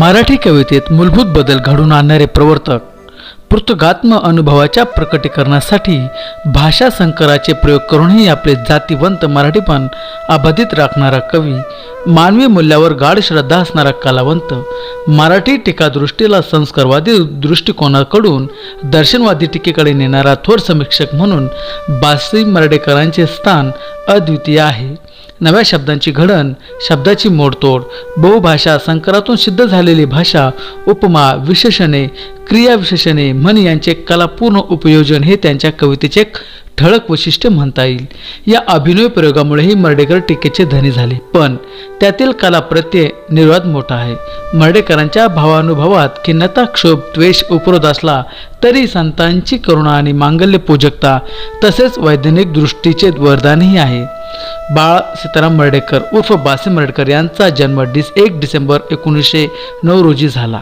मराठी कवितेत मूलभूत बदल घडवून आणणारे प्रवर्तक, पृथगात्म अनुभवाच्या प्रकटीकरणासाठी भाषा संकराचे प्रयोग करूनही आपले जातिवंत मराठीपण अबाधित राखणारा कवी, मानवी मूल्यावर गाढ श्रद्धा असणारा कलावंत, मराठी टीकादृष्टीला संस्कारवादी दृष्टिकोनाकडून दर्शनवादी टीकेकडे नेणारा थोर समीक्षक म्हणून बासी मर्ढेकरांचे स्थान अद्वितीय आहे. नव्या शब्दांची घडण, शब्दाची मोडतोड, बहुभाषा संकरातून सिद्ध झालेली भाषा, उपमा, विशेषणे, क्रियाविशेषणे, म्हण यांचे कलापूर्ण उपयोजन हे त्यांच्या कवितेचे एक ठळक वैशिष्ट्य म्हणता येईल. या अभिनय प्रयोगामुळेही मर्ढेकर टीकेचे धनी झाले, पण त्यातील कलाप्रत्यय निर्वाद मोठा आहे. मर्ढेकरांच्या भावानुभवात खिन्नता, क्षोभ, द्वेष, उपरोध असला तरी संतांची करुणा आणि मांगल्य पूजकता तसेच वैज्ञानिक दृष्टीचे वरदानही आहे. बाळ सीताराम मर्ढेकर उर्फ बासी मर्ढेकर यांचा जन्म 1 डिसेंबर 1909 रोजी झाला.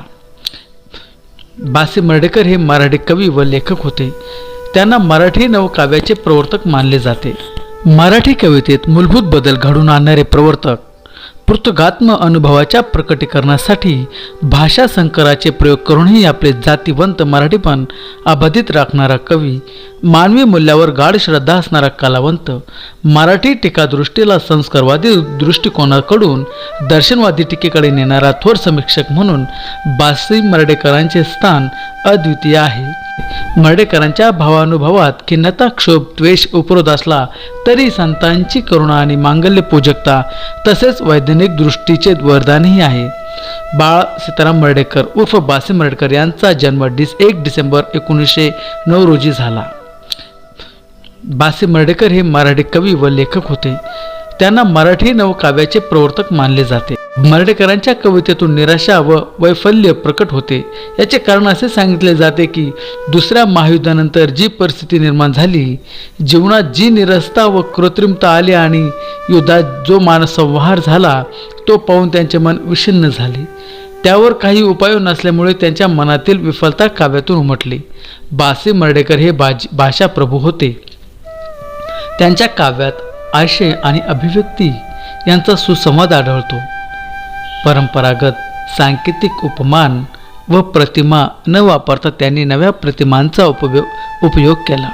बासी मर्ढेकर हे मराठी कवी व लेखक होते. त्यांना मराठी नवकाव्याचे प्रवर्तक मानले जाते. मराठी कवितेत मूलभूत बदल घडवून आणणारे प्रवर्तक, पृथगात्म अनुभवाच्या प्रकटीकरणासाठी भाषा संकराचे प्रयोग करूनही आपले जातिवंत मराठीपण अबाधित राखणारा कवी, मानवी मूल्यावर गाढ श्रद्धा असणारा कलावंत, मराठी टीकादृष्टीला संस्कारवादी दृष्टिकोनाकडून दर्शनवादी टीकेकडे नेणारा थोर समीक्षक म्हणून बासी मर्ढेकरांचे स्थान अद्वितीय आहे. मर्ढेकरांच्या भावानुभवात खिन्नता, क्षोभ, द्वेष, उपरोध असला तरी संतांची करुणा आणि मांगल्य पूजकता तसेच वैज्ञानिक दृष्टीचे वरदानही आहे. बाळ सीताराम मर्ढेकर उर्फ बासी मर्ढेकर यांचा जन्म 1 डिसेंबर 1909 रोजी झाला. बासी मर्ढेकर हे मराठी कवी व लेखक होते. त्यांना मराठी नवकाव्याचे प्रवर्तक मानले जाते. मर्ढेकरांच्या कवितेतून निराशा व वैफल्य प्रकट होते. याचे कारण असे सांगितले जाते की दुसऱ्या महायुद्धानंतर जी परिस्थिती निर्माण झाली, जीवनात जी निरसता व कृत्रिमता आली आणि युद्धात जो मानसंहार झाला तो पाहून त्यांचे मन विषण्ण झाले. त्यावर काही उपाय नसल्यामुळे त्यांच्या मनातील विफलता काव्यातून उमटली. बासी मर्ढेकर हे भाषाप्रभू होते. त्यांच्या काव्यात आशय आणि अभिव्यक्ती यांचा सुसंवाद आढळतो. परंपरागत सांकेतिक उपमान व प्रतिमा न वापरता त्यांनी नव्या प्रतिमांचा उपयोग केला.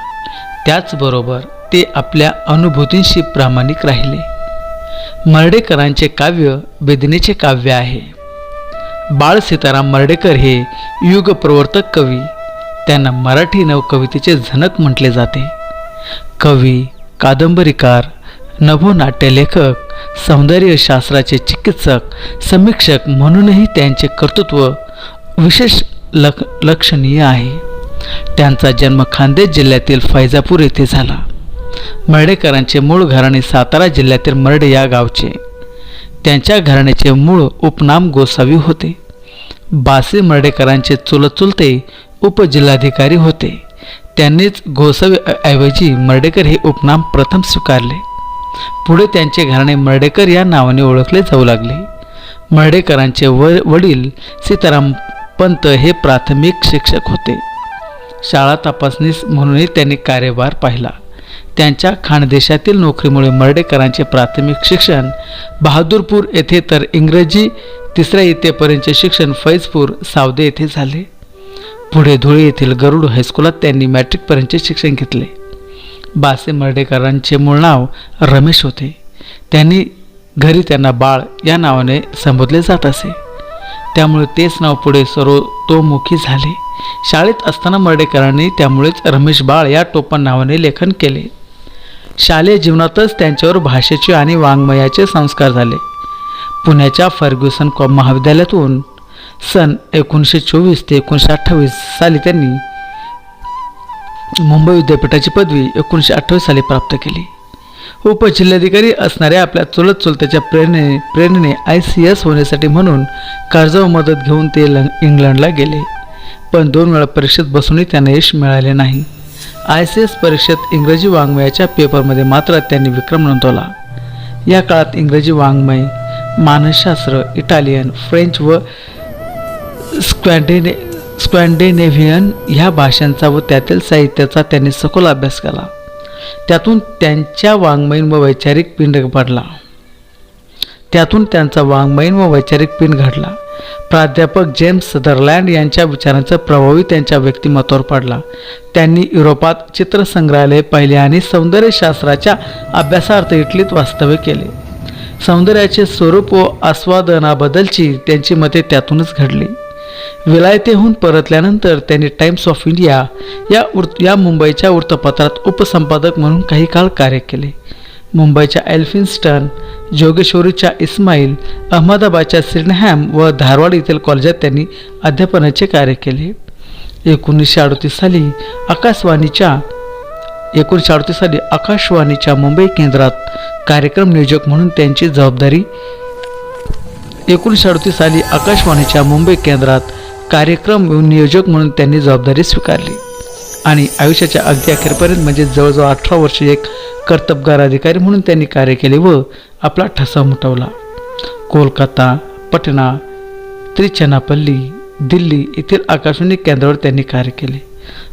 त्याचबरोबर ते आपल्या अनुभूतींशी प्रामाणिक राहिले. मर्ढेकरांचे काव्य वेदनेचे काव्य आहे. बाळ सीताराम मर्ढेकर हे युगप्रवर्तक कवी. त्यांना मराठी नवकवितेचे जनक म्हटले जाते. कवी, कादंबरीकार, नभोनाट्य लेखक, सौंदर्यशास्त्राचे चिकित्सक, समीक्षक म्हणूनही त्यांचे कर्तृत्व विशेष लक्षणीय आहे. त्यांचा जन्म खान्देश जिल्ह्यातील फैजापूर येथे झाला. मर्ढेकरांचे मूळ घराणे सातारा जिल्ह्यातील मर्ढे या गावचे. त्यांच्या घराण्याचे मूळ उपनाम गोसावी होते. बासी मर्ढेकरांचे चुलते उपजिल्हाधिकारी होते. त्यांनीच गोसावी ऐवजी मर्ढेकर हे उपनाम प्रथम स्वीकारले. पुढे त्यांचे घराणे मर्ढेकर या नावाने ओळखले जाऊ लागले. मर्ढेकरांचे वडील सीताराम पंत हे प्राथमिक शिक्षक होते. शाळा तपासनीस म्हणूनही त्यांनी कार्यभार पाहिला. त्यांच्या खानदेशातील नोकरीमुळे मर्ढेकरांचे प्राथमिक शिक्षण बहादूरपूर येथे तर इंग्रजी 3ऱ्या इयत्तेपर्यंतचे शिक्षण फैजपूर सावदे येथे झाले. पुढे धुळे येथील गरुड हायस्कूलात त्यांनी मॅट्रिकपर्यंतचे शिक्षण घेतले. बासी मर्ढेकरांचे मूळ नाव रमेश होते. घरी त्यांना बाळ या नावाने संबोधले जात असे. त्यामुळे तेच नाव पुढे सर्वतोमुखी झाले. शाळेत असताना मर्ढेकरांनी त्यामुळेच रमेश बाळ या टोपण नावाने लेखन केले. शालेय जीवनातच त्यांच्यावर भाषेचे आणि वाङ्मयाचे संस्कार झाले. पुण्याच्या फर्ग्युसन महाविद्यालयातून सन 1924 ते 1928 साली त्यांनी मुंबई विद्यापीठाची पदवी 1928 साली प्राप्त केली. उपजिल्हाधिकारी असणाऱ्या आपल्या चुलत्याच्या प्रेरणेने ICS होण्यासाठी म्हणून कर्ज व मदत घेऊन ते इंग्लंडला गेले. पण 2 वेळा परीक्षेत बसूनही त्यांना यश मिळाले नाही. ICS परीक्षेत इंग्रजी वाङ्मयाच्या पेपरमध्ये मात्र त्यांनी विक्रम नोंदवला. या काळात इंग्रजी वाङ्मय, मानसशास्त्र, इटालियन, फ्रेंच व स्कॅन्डिनेव्हियन ह्या भाषांचा व त्यातील साहित्याचा त्यांनी सखोल अभ्यास केला. त्यातून त्यांचा वाङ्मयीन व वैचारिक पिंड घडला. प्राध्यापक जेम्स सदरलँड यांच्या विचारांचा प्रभावही त्यांच्या व्यक्तिमत्वावर पडला. त्यांनी युरोपात चित्रसंग्रहालय पाहिले आणि सौंदर्यशास्त्राच्या अभ्यासार्थ इटलीत वास्तव्य केले. सौंदर्याचे स्वरूप व आस्वादनाबद्दलची त्यांची मते त्यातूनच घडली. विलायतेहून परतल्यानंतर त्यांनी टाइम्स ऑफ इंडिया या मुंबईच्या वृत्तपत्रात उपसंपादक म्हणून काही काळ कार्य केले. मुंबईच्या एल्फिन्स्टन, जोगेश्वरीच्या इस्माईल, अहमदाबादच्या सिडनहॅम व धारवाड येथील कॉलेजात त्यांनी अध्यापनाचे कार्य केले. 1938 साली आकाशवाणीच्या मुंबई केंद्रात कार्यक्रम नियोजक म्हणून त्यांची जबाबदारी 1938 साली आकाशवाणीच्या मुंबई केंद्रात कार्यक्रम नियोजक म्हणून त्यांनी जबाबदारी स्वीकारली आणि आयुष्याच्या अगदी अखेरपर्यंत म्हणजे जवळजवळ 18 वर्षे एक कर्तबगार अधिकारी म्हणून त्यांनी कार्य केले व आपला ठसा उमटवला. कोलकाता, पटना, त्रिचनापल्ली, दिल्ली येथील आकाशवाणी केंद्रावर त्यांनी कार्य केले.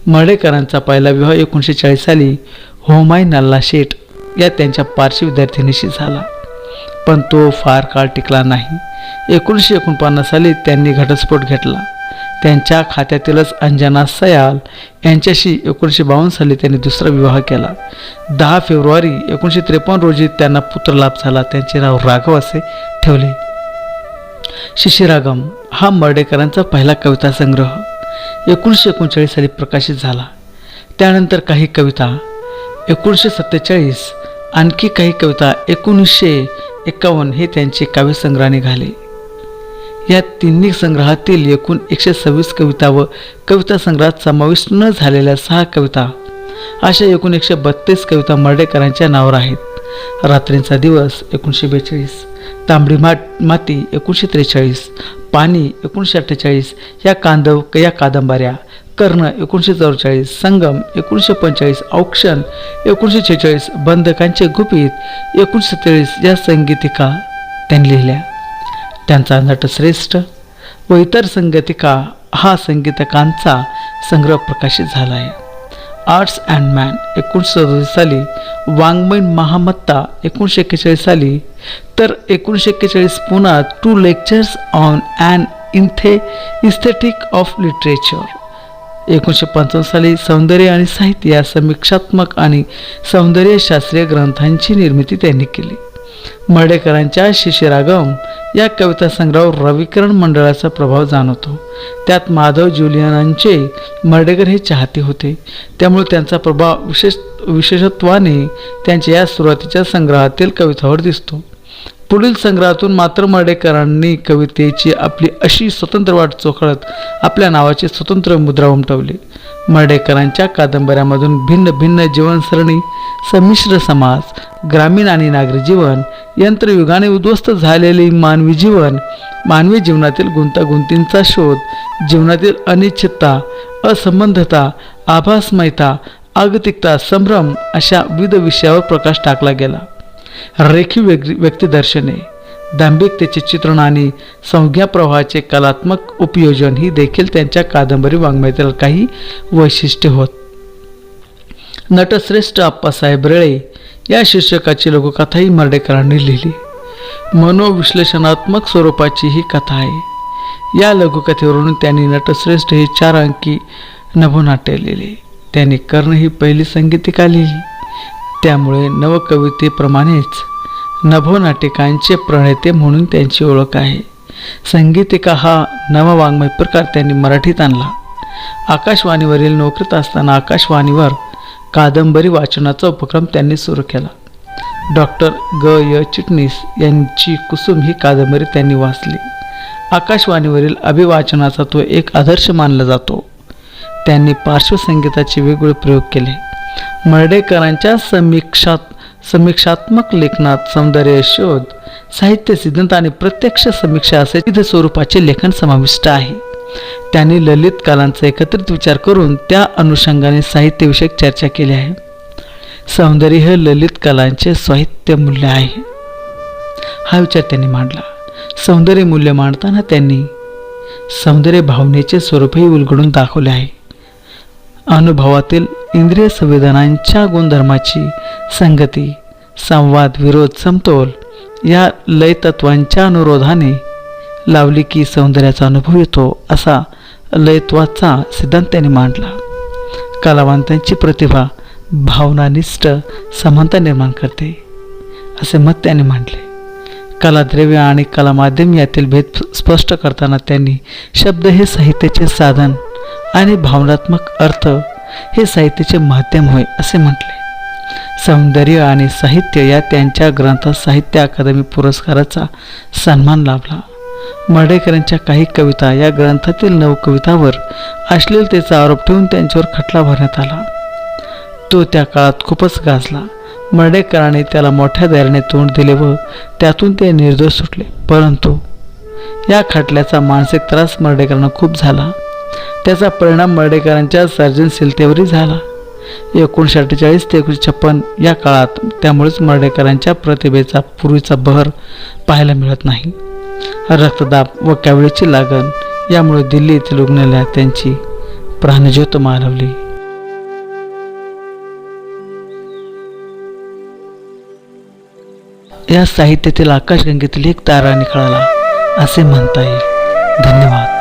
मर्ढेकरांचा पहिला विवाह 1940 साली होमाई नल्ला शेठ या त्यांच्या पारशी विद्यार्थिनीशी झाला, पण तो फार काळ टिकला नाही. 1949 साली त्यांनी घटस्फोट घेतला. त्यांच्या खात्यातीलच अंजना सयाल यांच्याशी 1952 साली त्यांनी दुसरा विवाह केला. 10 फेब्रुवारी 1953 रोजी त्यांना पुत्रलाभ झाला. त्यांचे नाव राघव असे ठेवले. शिशिरागम हा मर्ढेकरांचा पहिला कविता संग्रह 1939 साली प्रकाशित झाला. त्यानंतर काही कविता 1947, आणखी काही कविता 1951 हे त्यांचे काव्यसंग्रह निघाले. या तिन्ही संग्रहातील एकूण 126 कविता व कविता संग्रहात समाविष्ट न झालेल्या 6 कविता अशा एकूण 132 कविता मर्ढेकरांच्या नावावर आहेत. रात्रींचा दिवस 1942, तांबडी माती 1943, पाणी 1948 या कादंबऱ्या, कर्ण 1944, संगम 1945, औक्षण 1946, बंधकांचे गुपित 1947 या संगीतिका त्यांनी लिहिल्या. त्यांचा नटश्रेष्ठ व इतर संगीतिका हा संगीतकांचा संग्रह प्रकाशित झाला आहे. आर्ट्स अँड मॅन 1937 साली, वाङ्मयीन महामत्ता 1941 साली, तर 1941 पुन्हा 2 lectures on an aesthetic of literature. 1955 साली सौंदर्य आणि साहित्य या समीक्षात्मक आणि सौंदर्यशास्त्रीय ग्रंथांची निर्मिती त्यांनी केली. मर्ढेकरांच्या शिशिरागम या कविता संग्रहावर रविकिरण मंडळाचा प्रभाव जाणवतो. त्यात माधव जुलियनांचे मर्ढेकर हे चाहते होते, त्यामुळे त्यांचा प्रभाव विशेषत्वाने त्यांच्या या सुरुवातीच्या संग्रहातील कवितांवर दिसतो. पुढील संग्रहातून मात्र मर्ढेकरांनी कवितेची आपली अशी स्वतंत्र वाट चोखळत आपल्या नावाची स्वतंत्र मुद्रा उमटवली. मर्ढेकरांच्या कादंबऱ्यामधून भिन्न भिन्न जीवनसरणी, संमिश्र समाज, ग्रामीण आणि नागरी जीवन, यंत्रयुगाने उद्ध्वस्त झालेले मानवी जीवन, मानवी जीवनातील गुंतागुंतींचा शोध, जीवनातील अनिश्चितता, असंबद्धता, आभासमयता, आगतिकता, संभ्रम अशा विविध विषयावर प्रकाश टाकला गेला. रेखीव व्यक्तिदर्शने, दांभिकतेचे चित्रण आणि संज्ञा प्रवाहाचे कलात्मक उपयोजन ही देखील त्यांच्या कादंबरी वाङ्मयातील काही वैशिष्ट्ये होत. नटश्रेष्ठ आप्पासाहेब रेळे या शीर्षकाची लघुकथाही मर्ढेकरांनी लिहिली. मनोविश्लेषणात्मक स्वरूपाची ही कथा आहे. या लघुकथेवरून त्यांनी नटश्रेष्ठ हे 4 अंकी नभोनाट्य लिहिले. त्यांनी कर्ण ही पहिली संगीतिका लिहिली. त्यामुळे नवकवितेप्रमाणेच नभोनाटिकांचे प्रणेते म्हणून त्यांची ओळख आहे. संगीतिका हा नववाङ्मय प्रकार त्यांनी मराठीत आणला. आकाशवाणीवरील नोकरीत असताना आकाशवाणीवर कादंबरी वाचनाचा उपक्रम त्यांनी सुरू केला. डॉक्टर ग. चिटणीस यांची कुसुम ही कादंबरी त्यांनी वाचली. आकाशवाणीवरील अभिवाचनाचा तो एक आदर्श मानला जातो. त्यांनी पार्श्वसंगीताचे वेगवेगळे प्रयोग केले. मर्ढेकरांच्या समीक्षात्मक लेखनात सौंदर्य शोध, साहित्य सिद्धांत आणि प्रत्यक्ष समीक्षा असे विविध स्वरूपाचे लेखन समाविष्ट आहे. त्यांनी ललित कलांचा एकत्रित विचार करून त्या अनुषंगाने साहित्यविषयक चर्चा केली आहे. सौंदर्य हे ललित कलांचे साहित्य मूल्य आहे हा विचार त्यांनी मांडला. सौंदर्य मूल्य मांडताना त्यांनी सौंदर्य भावनेचे स्वरूपही उलगडून दाखवले आहे. अनुभवातील इंद्रिय संवेदनांच्या गुणधर्माची संगती, संवाद, विरोध, समतोल या लय तत्वांच्या अनुरोधाने लावली की सौंदर्याचा अनुभव येतो असा लयत्वाचा सिद्धांत त्यांनी मांडला. कलावंतांची प्रतिभा भावनानिष्ठ समानता निर्माण करते असे मत त्यांनी मांडले. कलाद्रव्य आणि कलामाध्यम यातील भेद स्पष्ट करताना त्यांनी शब्द हे साहित्याचे साधन आणि भावनात्मक अर्थ हे साहित्याचे माध्यम होय असे म्हटले. सौंदर्य आणि साहित्य या त्यांच्या ग्रंथात साहित्य अकादमी पुरस्काराचा सन्मान लाभला. मर्ढेकरांच्या काही कविता या ग्रंथातील नवकवितावर अश्लीलतेचा आरोप ठेवून त्यांच्यावर खटला भरण्यात आला. तो त्या काळात खूपच गाजला. मर्ढेकरांनी त्याला मोठ्या धैर्याने तोंड दिले व त्यातून ते निर्दोष सुटले. परंतु या खटल्याचा मानसिक त्रास मर्ढेकरांना खूप झाला. त्याचा परिणाम मर्ढेकरांच्या सर्जनशीलतेवरही झाला. 1948 ते 1956 या काळात त्यामुळेच मर्ढेकरांच्या प्रतिभेचा पूर्वीचा बहर पाहायला मिळत नाही. रक्तदाब व कावळीची लागण यामुळे दिल्ली येथील रुग्णालयात त्यांची प्राणज्योत मालवली. या साहित्यातील आकाशगंगेतील एक तारा निखळला असे म्हणता येईल. धन्यवाद.